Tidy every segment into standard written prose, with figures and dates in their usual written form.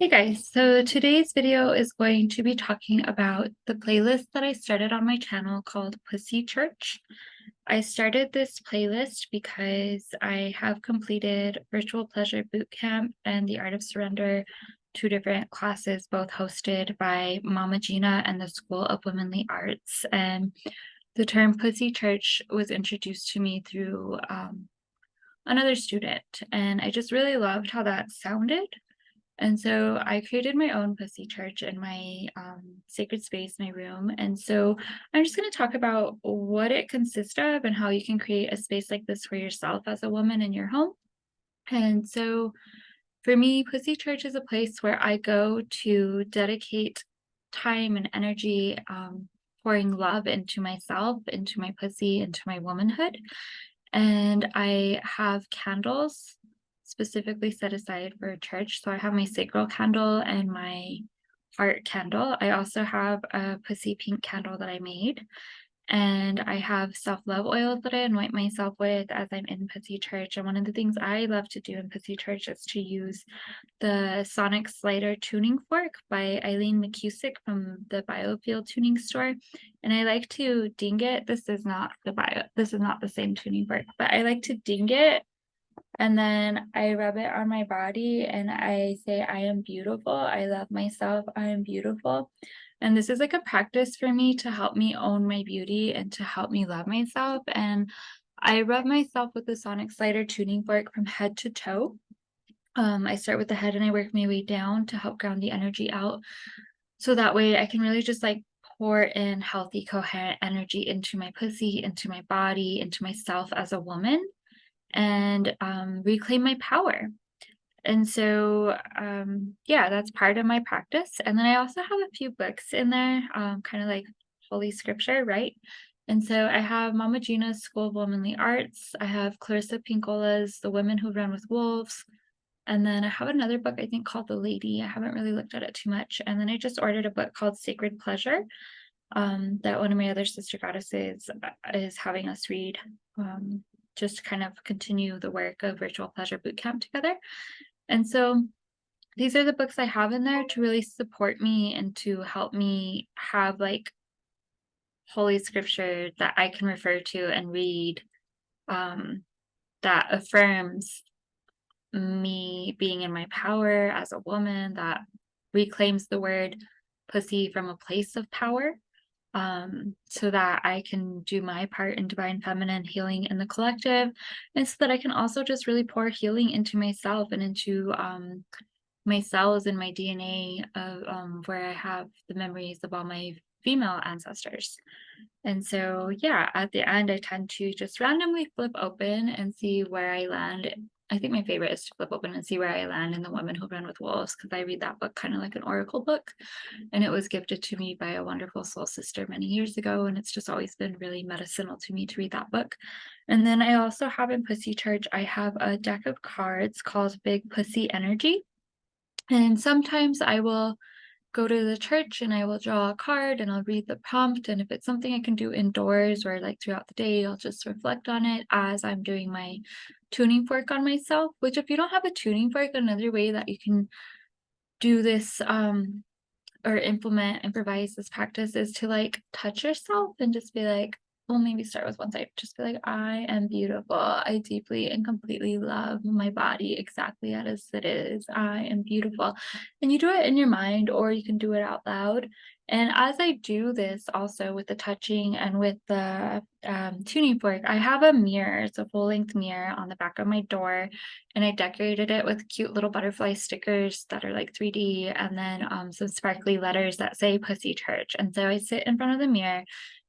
Hey guys, so today's video is going to be talking about the playlist that I started on my channel called Pussy Church. I started this playlist because I have completed Virtual Pleasure Bootcamp and The Art of Surrender, two different classes, both hosted by Mama Gina and the School of Womanly Arts. And the term Pussy Church was introduced to me through another student, and I just really loved how that sounded. And so I created my own pussy church in my sacred space, my room. And so I'm just going to talk about what it consists of and how you can create a space like this for yourself as a woman in your home. And so for me, pussy church is a place where I go to dedicate time and energy, pouring love into myself, into my pussy, into my womanhood. And I have candles specifically set aside for church. So I have my sacral candle and my heart candle. I also have a pussy pink candle that I made. And I have self-love oils that I anoint myself with as I'm in Pussy Church. And one of the things I love to do in Pussy Church is to use the Sonic Slider tuning fork by Eileen McCusick from the Biofield tuning store. And I like to ding it. This is not the same tuning fork, but I like to ding it and then I rub it on my body and I say, I am beautiful. I love myself. I am beautiful. And this is like a practice for me to help me own my beauty and to help me love myself. And I rub myself with the Sonic Slider tuning fork from head to toe. I start with the head and I work my way down to help ground the energy out. So that way I can really just like pour in healthy, coherent energy into my pussy, into my body, into myself as a woman, and reclaim my power. And so, yeah, that's part of my practice. And then I also have a few books in there, kind of like Holy Scripture, right? And so I have Mama Gina's School of Womanly Arts. I have Clarissa Pinkola's The Women Who Run with Wolves. And then I have another book I think called The Lady. I haven't really looked at it too much. And then I just ordered a book called Sacred Pleasure, that one of my other sister goddesses is having us read, just to kind of continue the work of Virtual Pleasure Bootcamp together. And so these are the books I have in there to really support me and to help me have like holy scripture that I can refer to and read, that affirms me being in my power as a woman, that reclaims the word pussy from a place of power, so that I can do my part in divine feminine healing in the collective, and so that I can also just really pour healing into myself and into my cells and my DNA of where I have the memories of all my female ancestors. And so, yeah, at the end, I tend to just randomly flip open and see where I land. I think my favorite is to flip open and see where I land in The Women Who Run with Wolves, because I read that book kind of like an oracle book. And it was gifted to me by a wonderful soul sister many years ago. And it's just always been really medicinal to me to read that book. And then I also have in Pussy Church, I have a deck of cards called Big Pussy Energy. And sometimes I will go to the church and I will draw a card and I'll read the prompt. And if it's something I can do indoors or like throughout the day, I'll just reflect on it as I'm doing my tuning fork on myself. Which, if you don't have a tuning fork, another way that you can do this, or improvise this practice, is to like touch yourself and just be like, well, maybe start with one side. Just be like, I am beautiful. I deeply and completely love my body exactly as it is. I am beautiful. And you do it in your mind, or you can do it out loud. And as I do this also with the touching and with the tuning fork, I have a mirror. It's a full length mirror on the back of my door. And I decorated it with cute little butterfly stickers that are like 3D, and then some sparkly letters that say Pussy Church. And so I sit in front of the mirror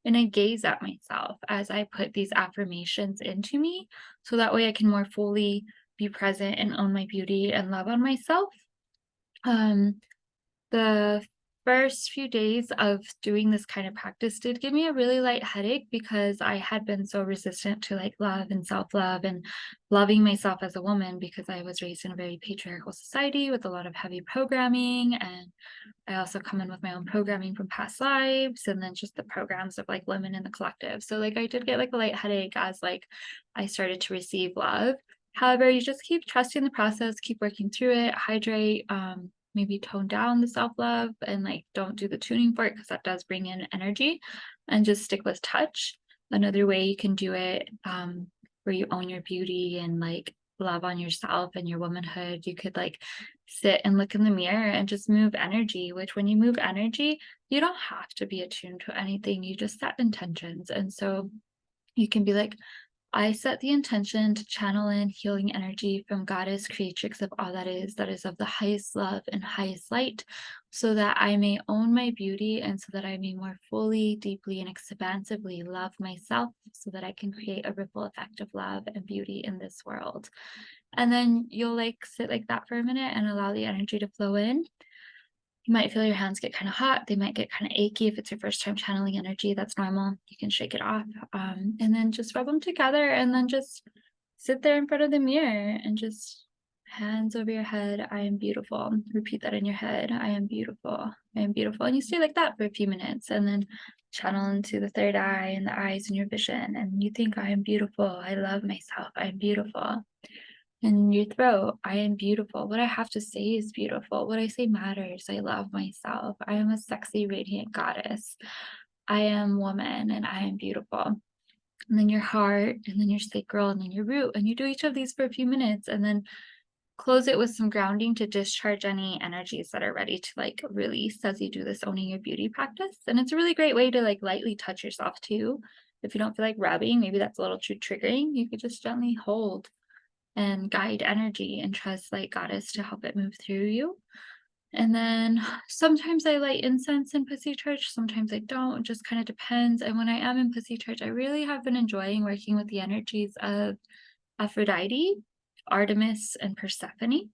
and I gaze at myself as I put these affirmations into me, so that way I can more fully be present and own my beauty and love on myself. The first few days of doing this kind of practice did give me a really light headache, because I had been so resistant to like love and self-love and loving myself as a woman, because I was raised in a very patriarchal society with a lot of heavy programming. And I also come in with my own programming from past lives, and then just the programs of like women in the collective. So like I did get like a light headache as like I started to receive love. However, you just keep trusting the process, keep working through it, hydrate, maybe tone down the self-love and like don't do the tuning for it because that does bring in energy, and just stick with touch. Another way you can do it, where you own your beauty and like love on yourself and your womanhood, you could like sit and look in the mirror and just move energy, which when you move energy, you don't have to be attuned to anything. You just set intentions. And so you can be like, I set the intention to channel in healing energy from Goddess, creatrix of all that is of the highest love and highest light, so that I may own my beauty and so that I may more fully, deeply, and expansively love myself, so that I can create a ripple effect of love and beauty in this world. And then you'll like sit like that for a minute and allow the energy to flow in. You might feel your hands get kind of hot. They might get kind of achy if it's your first time channeling energy. That's normal. You can shake it off. And then just rub them together and then just sit there in front of the mirror and just hands over your head. I am beautiful. Repeat that in your head. I am beautiful. I am beautiful. And you stay like that for a few minutes and then channel into the third eye and the eyes in your vision. And you think, I am beautiful. I love myself. I am beautiful. In your throat, I am beautiful. What I have to say is beautiful. What I say matters. I love myself. I am a sexy, radiant goddess. I am woman and I am beautiful. And then your heart, and then your sacral, and then your root. And you do each of these for a few minutes and then close it with some grounding to discharge any energies that are ready to like release as you do this owning your beauty practice. And it's a really great way to like lightly touch yourself too. If you don't feel like rubbing, maybe that's a little too triggering, you could just gently hold and guide energy and trust like Goddess to help it move through you. And then sometimes I light incense in Pussy Church, sometimes I don't. It just kind of depends. And when I am in Pussy Church, I really have been enjoying working with the energies of Aphrodite, Artemis, and Persephone.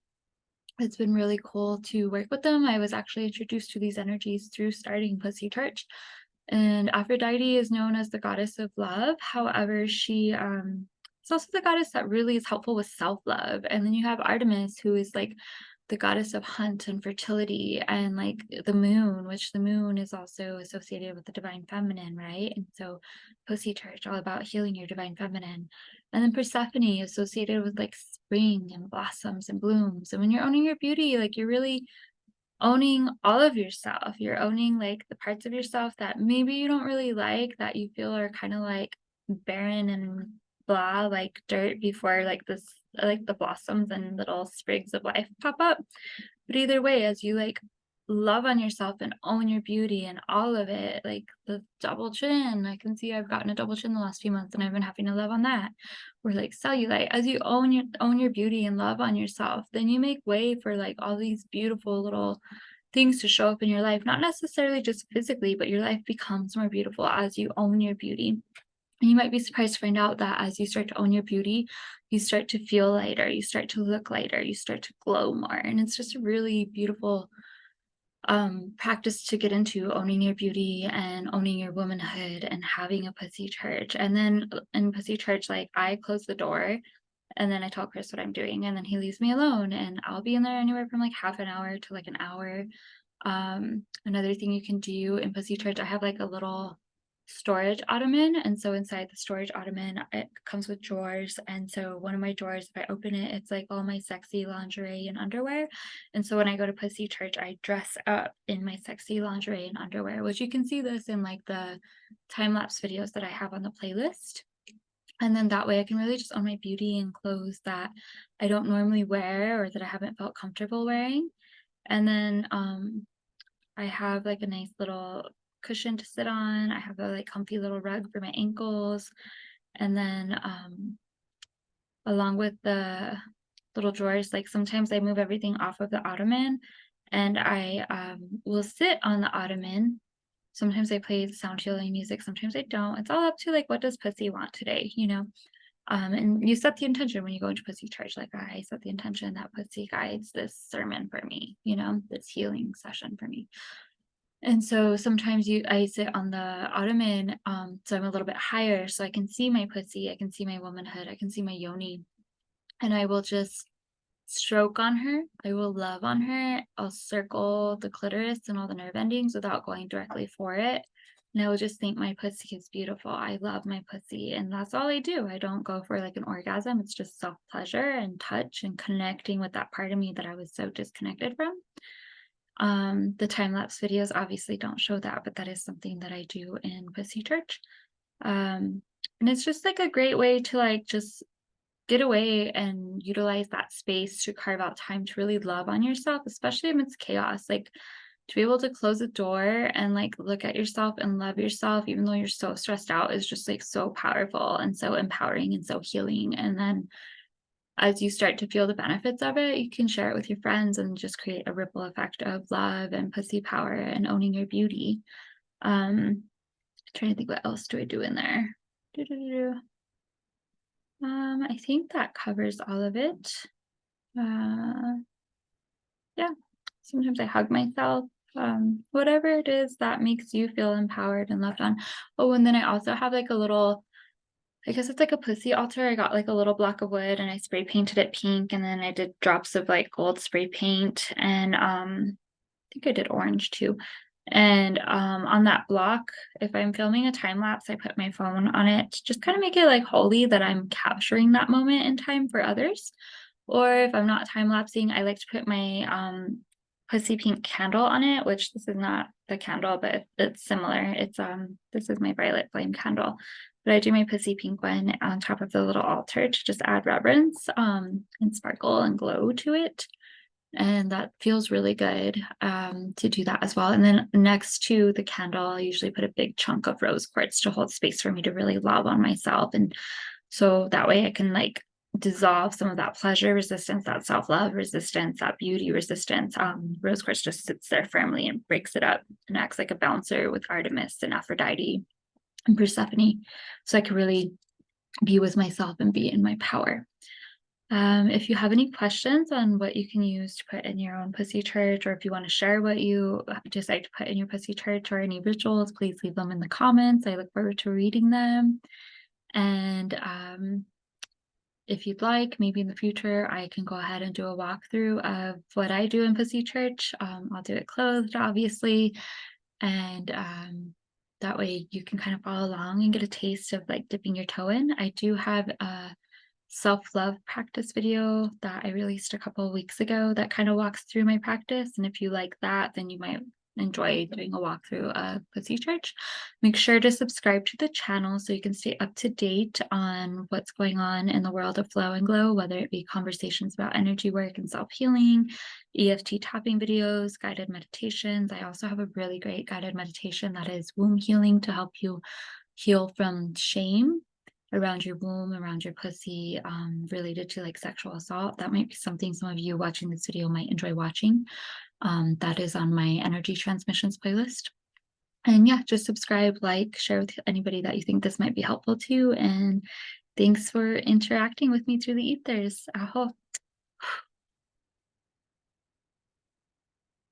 It's been really cool to work with them. I was actually introduced to these energies through starting Pussy Church. And Aphrodite is known as the goddess of love. However, she is also the goddess that really is helpful with self-love. And then you have Artemis, who is like the goddess of hunt and fertility, and like the moon, which the moon is also associated with the divine feminine, right? And so Pussy Church, all about healing your divine feminine. And then Persephone associated with like spring and blossoms and blooms. And when you're owning your beauty, like you're really owning all of yourself. You're owning like the parts of yourself that maybe you don't really like, that you feel are kind of like barren and blah, like dirt before like this, like the blossoms and little sprigs of life pop up. But either way, as you like love on yourself and own your beauty and all of it, like the double chin, I can see I've gotten a double chin the last few months and I've been having to love on that. Or like cellulite, as you own your beauty and love on yourself, then you make way for like all these beautiful little things to show up in your life, not necessarily just physically, but your life becomes more beautiful as you own your beauty. And you might be surprised to find out that as you start to own your beauty, you start to feel lighter, you start to look lighter, you start to glow more. And it's just a really beautiful practice to get into, owning your beauty and owning your womanhood and having a Pussy Church. And then in Pussy Church, like I close the door and then I tell Chris what I'm doing and then he leaves me alone and I'll be in there anywhere from like half an hour to like an hour. Another thing you can do in Pussy Church, I have like a little storage ottoman, and so inside the storage ottoman it comes with drawers, and so one of my drawers, if I open it, it's like all my sexy lingerie and underwear. And so when I go to Pussy Church, I dress up in my sexy lingerie and underwear, which you can see this in like the time-lapse videos that I have on the playlist. And then that way I can really just own my beauty in clothes that I don't normally wear or that I haven't felt comfortable wearing. And then I have like a nice little cushion to sit on. I have a like comfy little rug for my ankles. And then along with the little drawers, like sometimes I move everything off of the ottoman and I will sit on the ottoman. Sometimes I play sound healing music, sometimes I don't. It's all up to like, what does Pussy want today, you know? And you set the intention when you go into Pussy Church. Like I set the intention that Pussy guides this sermon for me, you know, this healing session for me. And so sometimes I sit on the ottoman, so I'm a little bit higher, so I can see my pussy, I can see my womanhood, I can see my yoni, and I will just stroke on her. I will love on her. I'll circle the clitoris and all the nerve endings without going directly for it. And I will just think my pussy is beautiful. I love my pussy. And that's all I do. I don't go for like an orgasm. It's just self-pleasure and touch and connecting with that part of me that I was so disconnected from. The time-lapse videos obviously don't show that, but that is something that I do in Pussy Church. And it's just like a great way to like just get away and utilize that space to carve out time to really love on yourself, especially amidst chaos. Like to be able to close the door and like look at yourself and love yourself, even though you're so stressed out, is just like so powerful and so empowering and so healing. And then as you start to feel the benefits of it, you can share it with your friends and just create a ripple effect of love and pussy power and owning your beauty. Trying to think what else do I do in there. Doo-doo-doo-doo. I think that covers all of it. Uh, yeah, sometimes I hug myself. Whatever it is that makes you feel empowered and loved on. Oh, and then I also have like a little, I guess it's like a pussy altar. I got like a little block of wood and I spray painted it pink, and then I did drops of like gold spray paint, and I think I did orange too. And on that block, if I'm filming a time lapse, I put my phone on it to just kind of make it like holy that I'm capturing that moment in time for others. Or if I'm not time lapsing, I like to put my pussy pink candle on it, which this is not the candle, but it's similar. It's this is my violet flame candle. But I do my pussy pink one on top of the little altar to just add reverence and sparkle and glow to it. And that feels really good to do that as well. And then next to the candle, I usually put a big chunk of rose quartz to hold space for me to really love on myself. And so that way I can like dissolve some of that pleasure resistance, that self-love resistance, that beauty resistance. Rose quartz just sits there firmly and breaks it up and acts like a bouncer with Artemis and Aphrodite and Persephone. So I can really be with myself and be in my power. If you have any questions on what you can use to put in your own pussy church, or if you want to share what you decide to put in your pussy church or any rituals, please leave them in the comments. I look forward to reading them. And if you'd like, maybe in the future, I can go ahead and do a walkthrough of what I do in pussy church. I'll do it clothed, obviously. And that way you can kind of follow along and get a taste of like dipping your toe in. I do have a self-love practice video that I released a couple of weeks ago that kind of walks through my practice. And if you like that, then you might enjoy doing a walkthrough of Pussy Church. Make sure to subscribe to the channel so you can stay up to date on what's going on in the world of Flow and Glow, whether it be conversations about energy work and self-healing, EFT tapping videos, guided meditations. I also have a really great guided meditation that is womb healing to help you heal from shame around your womb, around your pussy, related to like sexual assault. That might be something some of you watching this video might enjoy watching. That is on my energy transmissions playlist. And yeah, just subscribe, like, share with anybody that you think this might be helpful to. And thanks for interacting with me through the ethers. Aho.